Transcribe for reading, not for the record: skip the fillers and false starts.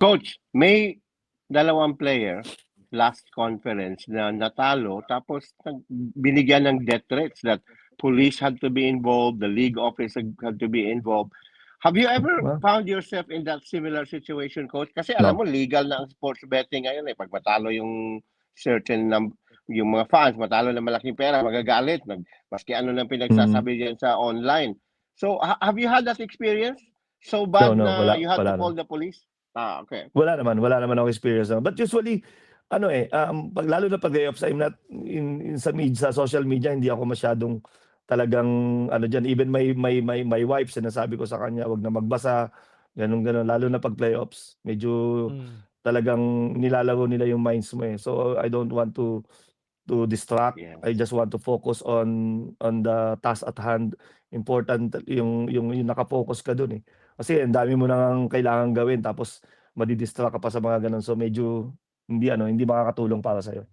Coach, may dalawang player last conference na natalo tapos binigyan ng death threats that police had to be involved, the league office had to be involved. Have you ever Well, found yourself in that similar situation, Coach? Kasi alam mo, no. legal na ang sports betting ngayon eh. Pag matalo yung yung mga fans, matalo ng malaking pera, magagalit. Maski ano nang Mm. pinagsasabi diyan sa online. So, have you had that experience? So No, bad no, na wala you had to wala call naman. the police? Ah, okay. Wala naman akong experience na. But usually, ano eh, pag lalo na pag layoffs, I'm not sa social media, hindi ako masyadong talagang ano diyan. Even my wife, sinasabi ko sa kanya, wag na magbasa, gano'n, gano'n. Lalo na pag playoffs, medyo Hmm. talagang nilalaro nila yung minds mo eh. So I don't want to distract. Yes. I just want to focus on the task at hand. Important yung naka-focus ka dun eh. Kasi ang dami mo nang kailangang gawin tapos madi-distract ka pa sa mga ganun. So medyo hindi makakatulong para sa'yo.